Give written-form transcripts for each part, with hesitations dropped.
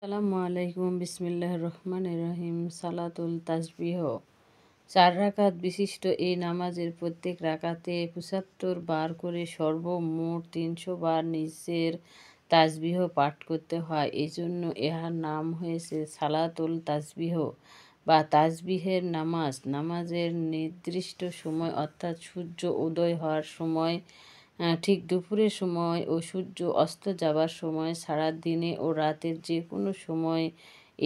আসসালামু আলাইকুম বিসমিল্লাহির রহমানির রহিম। সালাতুল তাসবিহ 4 রাকাত বিশিষ্ট এই নামাজের প্রত্যেক রাকাতে ৭৫ বার করে সর্বমোট ৩০০ বার নিজের তাসবিহ পাঠ করতে হয়। এজন্য ইহার নাম হয়েছে সালাতুল তাসবিহ বা তাসবিহের নামাজ। নামাজের নির্দিষ্ট সময় অর্থাৎ সূর্য উদয় হওয়ার সময়, ঠিক দুপুরের সময় ও সূর্য অস্ত যাবার সময় ছাড়া দিনে ও রাতের যে কোনো সময়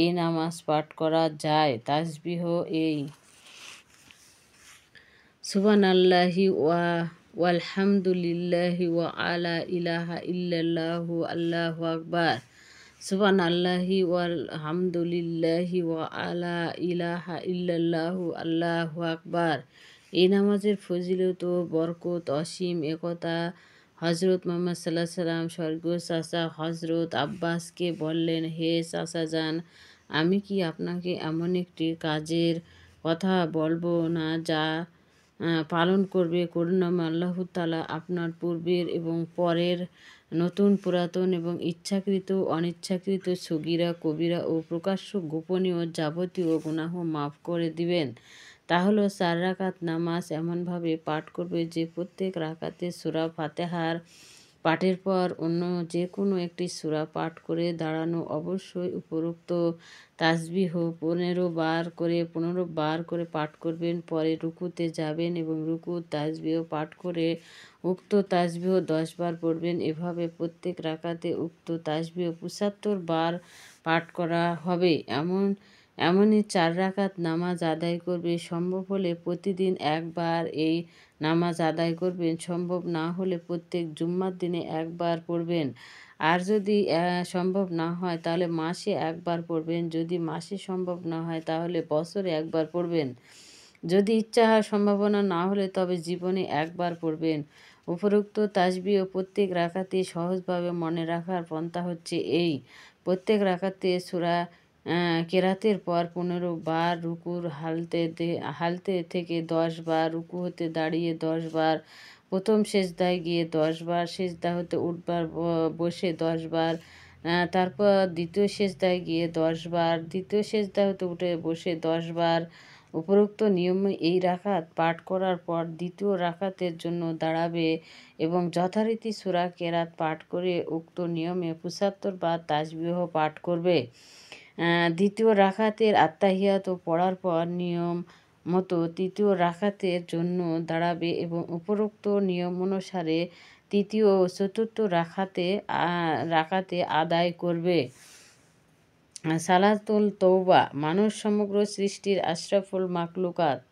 এই নামাজ পাঠ করা যায়। তাসবিহ এই: সুবহানাল্লাহি ওয়ালহামদুলিল্লাহি ওয়া লা ইলাহা ইল্লাল্লাহু আল্লাহু আকবার। সুবহানাল্লাহি ওয়ালহামদুলিল্লাহি ওয়া লা ইলাহা ইল্লাল্লাহু আল্লাহু আকবার। এই নামাজের ফজিলত ও বরকত অসীম। একথা হযরত মুহাম্মদ সাল্লাল্লাহু আলাইহি সাল্লাম স্বর্গীয় চাচা হযরত আব্বাসকে বললেন, হে চাচাজান, আমি কি আপনাকে এমন একটি কাজের কথা বলবো না যা পালন করবে করুণাময় আল্লাহ তাআলা আপনার পূর্বের এবং পরের, নতুন পুরাতন এবং ইচ্ছাকৃত অনিচ্ছাকৃত সগীরা কবিরা ও প্রকাশ্য গোপনীয় যাবতীয় গুনাহ মাফ করে দিবেন। তা হলো 4 রাকাত নামাজ এমনভাবে পাঠ করবে যে প্রত্যেক রাকাতে সূরা ফাতিহার পাঠের পর অন্য যে কোনো একটি সূরা পাঠ করে দাঁড়ানো। অবশ্যই উপরোক্ত তাসবিহ 15 বার করে পাঠ করবেন। পরে রুকুতে যাবেন এবং রুকুর তাসবিহ পাঠ করে উক্ত তাসবিহ 10 বার পড়বেন। এভাবে প্রত্যেক রাকাতে উক্ত তাসবিহ ৭৫ বার পাঠ করা হবে। এমনই 4 রাকাত নামাজ আদায় করবে। সম্ভব হলে প্রতিদিন একবার এই নামাজ আদায় করবেন। সম্ভব না হলে প্রত্যেক জুম্মার দিনে একবার পড়বেন। আর যদি সম্ভব না হয় তাহলে মাসে একবার পড়বেন। যদি মাসে সম্ভব না হয় তাহলে বছরে একবার পড়বেন। যদি ইচ্ছা হয় সম্ভাবনা না হলে তবে জীবনে একবার পড়বেন। উপরোক্ত তাসবিহ প্রত্যেক রাকাতে সহজভাবে মনে রাখার পন্থা হচ্ছে এই: প্রত্যেক রাকাতে সূরা কেরাতের পর 15 বার, রুকুর হালতে থেকে 10 বার, রুকু হতে দাঁড়িয়ে 10 বার, প্রথম সেজদায় গিয়ে 10 বার, সেজদা হতে উঠবার বসে 10 বার, তারপর দ্বিতীয় সেজদায় গিয়ে 10 বার, দ্বিতীয় সেজদা হতে উঠে বসে 10 বার। উপরোক্ত নিয়মে এই রাকাত পাঠ করার পর দ্বিতীয় রাকাতের জন্য দাঁড়াবে এবং যথারীতি সূরা কেরাত পাঠ করে উক্ত নিয়মে ৭৫ বার তাসবিহ পাঠ করবে। দ্বিতীয় রাকাতের আত্তাহিয়াত পড়ার পর নিয়ম মতো তৃতীয় রাকাতের জন্য দাঁড়াবে এবং উপরোক্ত নিয়ম অনুসারে তৃতীয় ও চতুর্থ রাকাতে আদায় করবে। সালাতুল তওবা: মানুষ সমগ্র সৃষ্টির আশরাফুল মাখলুকাত।